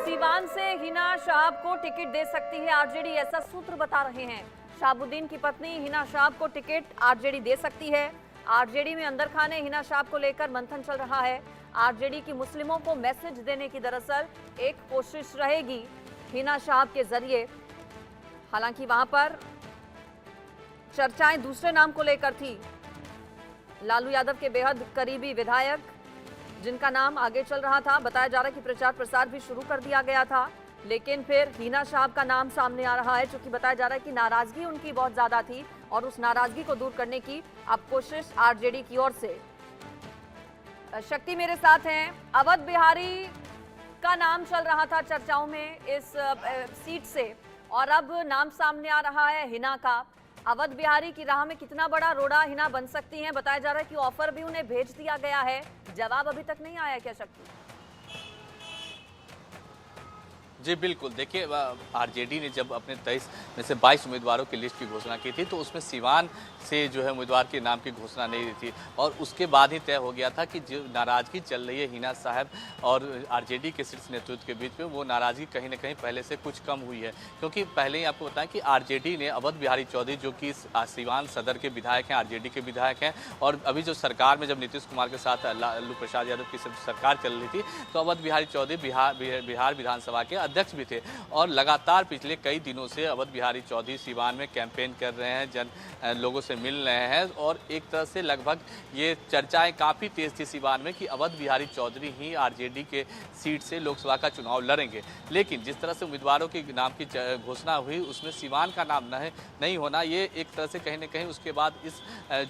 सीवान से हिना शहाब को टिकट दे सकती है आरजेडी, ऐसा सूत्र बता रहे हैं। शहाबुद्दीन की पत्नी हिना शहाब को टिकट आरजेडी दे सकती है। आरजेडी में अंदर खाने हिना शहाब को लेकर मंथन चल रहा है। आरजेडी की मुस्लिमों को मैसेज देने की दरअसल एक कोशिश रहेगी हिना शहाब के जरिए। हालांकि वहां पर चर्चाएं दूसरे नाम को लेकर थी। लालू यादव के बेहद करीबी विधायक जिनका नाम आगे चल रहा था, बताया जा रहा है कि प्रचार प्रसार भी शुरू कर दिया गया था, लेकिन फिर हिना शहाब का नाम सामने आ रहा है, क्योंकि बताया जा रहा है कि नाराजगी उनकी बहुत ज्यादा थी और उस नाराजगी को दूर करने की अब कोशिश आरजेडी की ओर से। शक्ति मेरे साथ हैं। अवध बिहारी का नाम चल रहा था चर्चाओं में इस सीट से, और अब नाम सामने आ रहा है हिना का। अवध बिहारी की राह में कितना बड़ा रोड़ा हिना बन सकती हैं? बताया जा रहा है कि ऑफर भी उन्हें भेज दिया गया है, जवाब अभी तक नहीं आया क्या शक्ति? जी बिल्कुल, देखिए आरजेडी ने जब अपने 23 में से 22 उम्मीदवारों की लिस्ट की घोषणा की थी तो उसमें सीवान से जो है उम्मीदवार के नाम की घोषणा नहीं थी, और उसके बाद ही तय हो गया था कि जो नाराजगी चल रही है हिना साहब और आरजेडी के शीर्ष नेतृत्व के बीच में, वो नाराजगी कहीं ना कहीं पहले से कुछ कम हुई है। क्योंकि पहले ही आपको बताएं कि आरजेडी ने अवध बिहारी चौधरी जो कि सीवान सदर के विधायक हैं, आरजेडी के विधायक हैं, और अभी जो सरकार में जब नीतीश कुमार के साथ लालू प्रसाद यादव की सरकार चल रही थी तो अवध बिहारी चौधरी बिहार विधानसभा के अध्यक्ष भी थे, और लगातार पिछले कई दिनों से अवध बिहारी चौधरी सीवान में कैंपेन कर रहे हैं, लोगों से मिल रहे हैं, और एक तरह से लगभग ये चर्चाएं काफ़ी तेज थी सीवान में कि अवध बिहारी चौधरी ही आरजेडी के सीट से लोकसभा का चुनाव लड़ेंगे। लेकिन जिस तरह से उम्मीदवारों के नाम की घोषणा हुई उसमें सीवान का नाम नहीं होना, ये एक तरह से कहीं ना कहीं उसके बाद इस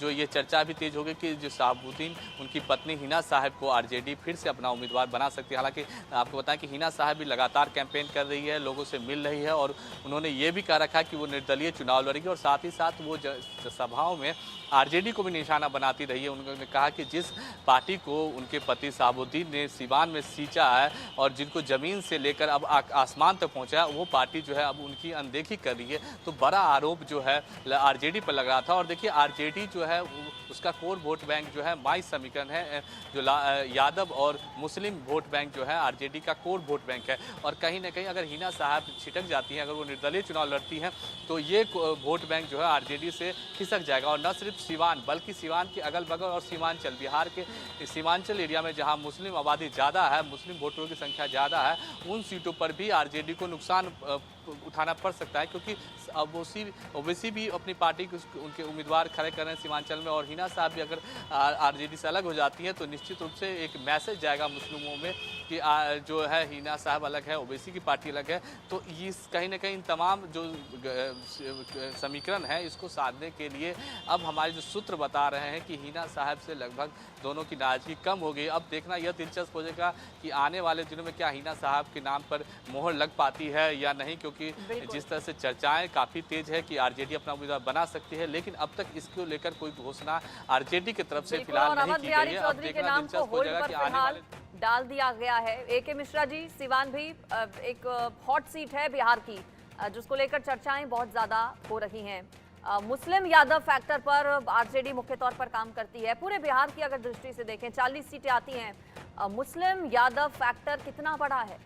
जो ये चर्चा भी तेज हो गई कि जो शहाबुद्दीन उनकी पत्नी हिना साहब को आरजेडी फिर से अपना उम्मीदवार बना सकती है। हालांकि आपको बताएं कि हिना साहब भी लगातार कैंपेन कर रही है, लोगों से मिल रही है, और उन्होंने ये भी कह रखा है कि वो निर्दलीय चुनाव लड़ेगी, और साथ ही साथ वो सभाओं में आरजेडी को भी निशाना बनाती रही है। उन्होंने कहा कि जिस पार्टी को उनके पति शहाबुद्दीन ने सीवान में सींचा है और जिनको ज़मीन से लेकर अब आसमान तक पहुंचा है, वो पार्टी जो है अब उनकी अनदेखी कर रही है। तो बड़ा आरोप जो है आरजेडी पर लग रहा था। और देखिए आरजेडी जो है उसका कोर वोट बैंक जो है माई समीकरण है, जो यादव और मुस्लिम वोट बैंक जो है आरजेडी का कोर वोट बैंक है, और कहीं ना कहीं अगर हिना साहब छिटक जाती हैं, अगर वो निर्दलीय चुनाव लड़ती हैं, तो ये वोट बैंक जो है आरजेडी से खिसक जाएगा। और न सिर्फ सीवान बल्कि सीवान के अगल बगल और सीमांचल, बिहार के सीमांचल एरिया में जहां मुस्लिम आबादी ज़्यादा है, मुस्लिम वोटरों की संख्या ज़्यादा है, उन सीटों पर भी आरजेडी को नुकसान उठाना पड़ सकता है, क्योंकि ओवैसी भी अपनी पार्टी के उनके उम्मीदवार खड़े कर रहे हैं सीमांचल में, और हिना साहब भी अगर आरजेडी से अलग हो जाती हैं तो निश्चित रूप से एक मैसेज जाएगा मुस्लिमों में कि जो है हिना साहब अलग है, ओवैसी की पार्टी अलग है। तो ये कहीं ना कहीं इन तमाम जो समीकरण है इसको साधने के लिए अब हमारे जो सूत्र बता रहे हैं कि हिना साहब से लगभग दोनों की नाराजगी कम हो गई। अब देखना यह दिलचस्प हो जाएगा कि आने वाले दिनों में क्या हिना साहब के नाम पर मोहर लग पाती है या नहीं, क्योंकि जिस तरह से चर्चाएं काफ़ी तेज है कि आरजेडी अपना उम्मीदवार बना सकती है, लेकिन अब तक इसको लेकर कोई घोषणा आरजेडी की तरफ से फिलहाल नहीं की गई है। अब देखना दिलचस्प हो जाएगा कि आने वाले डाल दिया गया है। एके मिश्रा जी, सीवान भी एक हॉट सीट है बिहार की, जिसको लेकर चर्चाएं बहुत ज्यादा हो रही हैं। मुस्लिम यादव फैक्टर पर आरजेडी मुख्य तौर पर काम करती है। पूरे बिहार की अगर दृष्टि से देखें 40 सीटें आती हैं, मुस्लिम यादव फैक्टर कितना बड़ा है?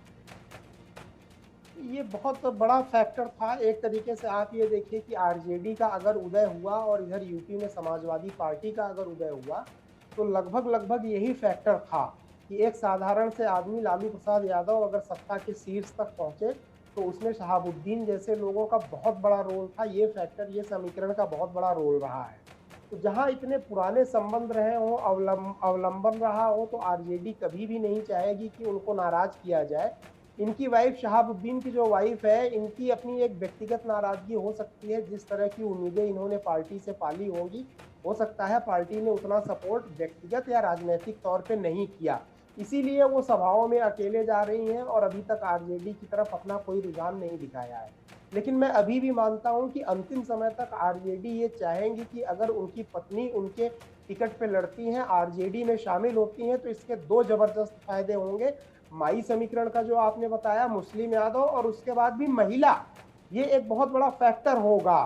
ये बहुत बड़ा फैक्टर था। एक तरीके से आप ये देखिए कि आरजेडी का अगर उदय हुआ और इधर यूपी में समाजवादी पार्टी का अगर उदय हुआ तो लगभग यही फैक्टर था कि एक साधारण से आदमी लालू प्रसाद यादव अगर सत्ता के शीर्ष तक पहुंचे तो उसमें शहाबुद्दीन जैसे लोगों का बहुत बड़ा रोल था। ये फैक्टर, ये समीकरण का बहुत बड़ा रोल रहा है। तो जहां इतने पुराने संबंध रहे हो, अवलंबन रहा हो, तो आरजेडी कभी भी नहीं चाहेगी कि उनको नाराज किया जाए। इनकी वाइफ शहाबुद्दीन की जो वाइफ है, इनकी अपनी एक व्यक्तिगत नाराजगी हो सकती है। जिस तरह की उम्मीदें इन्होंने पार्टी से पाली होंगी, हो सकता है पार्टी ने उतना सपोर्ट व्यक्तिगत या राजनीतिक तौर पे नहीं किया, इसीलिए वो सभाओं में अकेले जा रही हैं और अभी तक आरजेडी की तरफ अपना कोई रुझान नहीं दिखाया है। लेकिन मैं अभी भी मानता हूं कि अंतिम समय तक आरजेडी ये चाहेंगी कि अगर उनकी पत्नी उनके टिकट पे लड़ती हैं, आरजेडी में शामिल होती हैं, तो इसके दो जबरदस्त फायदे होंगे। माई समीकरण का जो आपने बताया, मुस्लिम यादव, और उसके बाद भी महिला, ये एक बहुत बड़ा फैक्टर होगा।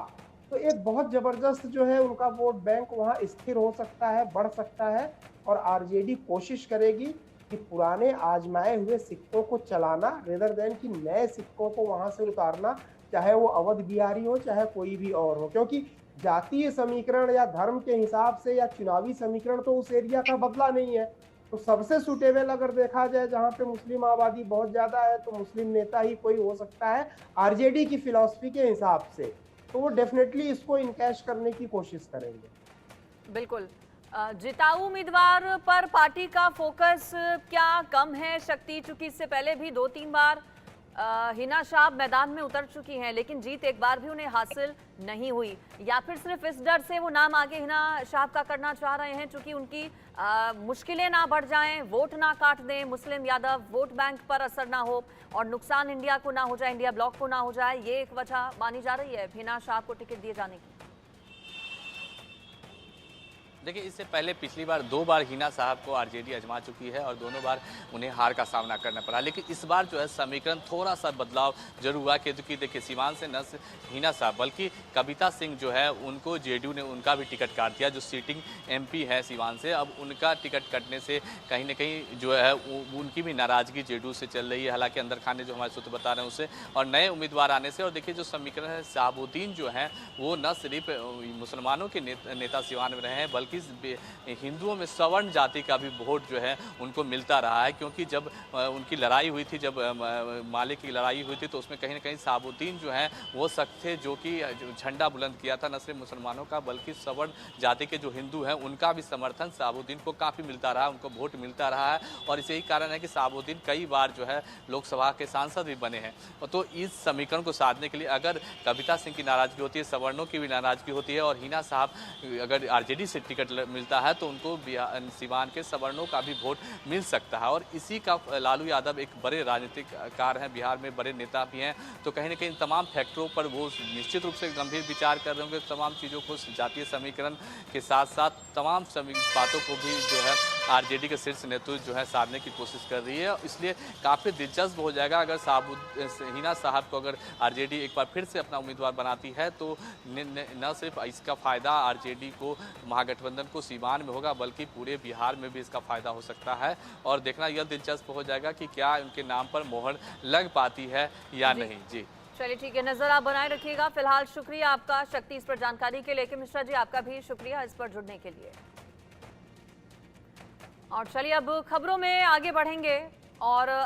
तो एक बहुत जबरदस्त जो है उनका वोट बैंक वहाँ स्थिर हो सकता है, बढ़ सकता है, और आरजेडी कोशिश करेगी कि पुराने आजमाए हुए सिक्कों को चलाना रेदर देन कि नए सिक्कों को वहां से उतारना, चाहे वो अवध बिहारी हो चाहे कोई भी और हो, क्योंकि जातीय समीकरण या धर्म के हिसाब से या चुनावी समीकरण तो उस एरिया का बदला नहीं है। तो सबसे सुटेबल अगर देखा जाए जहां पे मुस्लिम आबादी बहुत ज्यादा है तो मुस्लिम नेता ही कोई हो सकता है आरजेडी की फिलॉसफी के हिसाब से, तो वो डेफिनेटली इसको इनकैश करने की कोशिश करेंगे। बिल्कुल। जिताऊ उम्मीदवार पर पार्टी का फोकस क्या कम है शक्ति, चूंकि इससे पहले भी 2-3 बार हिना शाह मैदान में उतर चुकी हैं लेकिन जीत एक बार भी उन्हें हासिल नहीं हुई, या फिर सिर्फ इस डर से वो नाम आगे हिना शाह का करना चाह रहे हैं चूंकि उनकी मुश्किलें ना बढ़ जाएं, वोट ना काट दें मुस्लिम यादव, वोट बैंक पर असर ना हो और नुकसान इंडिया को ना हो जाए, इंडिया ब्लॉक को ना हो जाए, ये एक वजह मानी जा रही है हिना शाह को टिकट दिए जाने की। देखिए, इससे पहले पिछली बार 2 बार हिना साहब को आरजेडी आजमा चुकी है और दोनों बार उन्हें हार का सामना करना पड़ा, लेकिन इस बार जो है समीकरण थोड़ा सा बदलाव जरूर हुआ, क्योंकि देखिए सिवान से न हिना साहब बल्कि कविता सिंह जो है उनको जेडीयू ने उनका भी टिकट काट दिया, जो सीटिंग एमपी है सिवान से। अब उनका टिकट कटने से कहीं ना कहीं जो है उनकी भी नाराजगी जेडीयू से चल रही है, हालांकि अंदर खाने जो हमारे सूत्र बता रहे हैं उससे, और नए उम्मीदवार आने से। और देखिए जो समीकरण है, शहाबुद्दीन जो है वो न सिर्फ मुसलमानों के नेता सिवान में रहे हैं बल्कि हिंदुओं में सवर्ण जाति का भी वोट जो है उनको मिलता रहा है, क्योंकि जब उनकी लड़ाई हुई थी, जब माले की लड़ाई हुई थी तो उसमें कहीं ना कहीं शहाबुद्दीन जो है वो शख्स थे जो कि झंडा बुलंद किया था न सिर्फ मुसलमानों का बल्कि सवर्ण जाति के जो हिंदू हैं उनका भी समर्थन शहाबुद्दीन को काफ़ी मिलता रहा, उनको वोट मिलता रहा है। और इसे ही कारण है कि शहाबुद्दीन कई बार जो है लोकसभा के सांसद भी बने हैं। तो इस समीकरण को साधने के लिए अगर कविता सिंह की नाराजगी होती है, सवर्णों की भी नाराजगी होती है और हिना साहब अगर आरजेडी से टिकट मिलता है तो उनको सिवान के सवर्णों का भी वोट मिल सकता है। और इसी का लालू यादव एक बड़े राजनीतिक कार हैं, बिहार में बड़े नेता भी हैं, तो कहीं ना कहीं तमाम फैक्टरों पर वो निश्चित रूप से गंभीर विचार कर रहे होंगे, तमाम चीज़ों को जातीय समीकरण के साथ साथ तमाम बातों को भी जो है आरजेडी के शीर्ष नेतृत्व जो है साधने की कोशिश कर रही है। इसलिए काफ़ी दिलचस्प हो जाएगा अगर हिना साहब को अगर आरजेडी एक बार फिर से अपना उम्मीदवार बनाती है तो न सिर्फ इसका फ़ायदा आरजेडी को महागठबंधन को सीवान में होगा बल्कि पूरे बिहार में भी इसका फ़ायदा हो सकता है। और देखना यह दिलचस्प हो जाएगा कि क्या उनके नाम पर मोहर लग पाती है या नहीं। जी चलिए ठीक है, नजर आप बनाए रखिएगा। फिलहाल शुक्रिया आपका शक्ति इस पर जानकारी के लिए। मिश्रा जी आपका भी शुक्रिया इस पर जुड़ने के लिए। और चलिए अब खबरों में आगे बढ़ेंगे और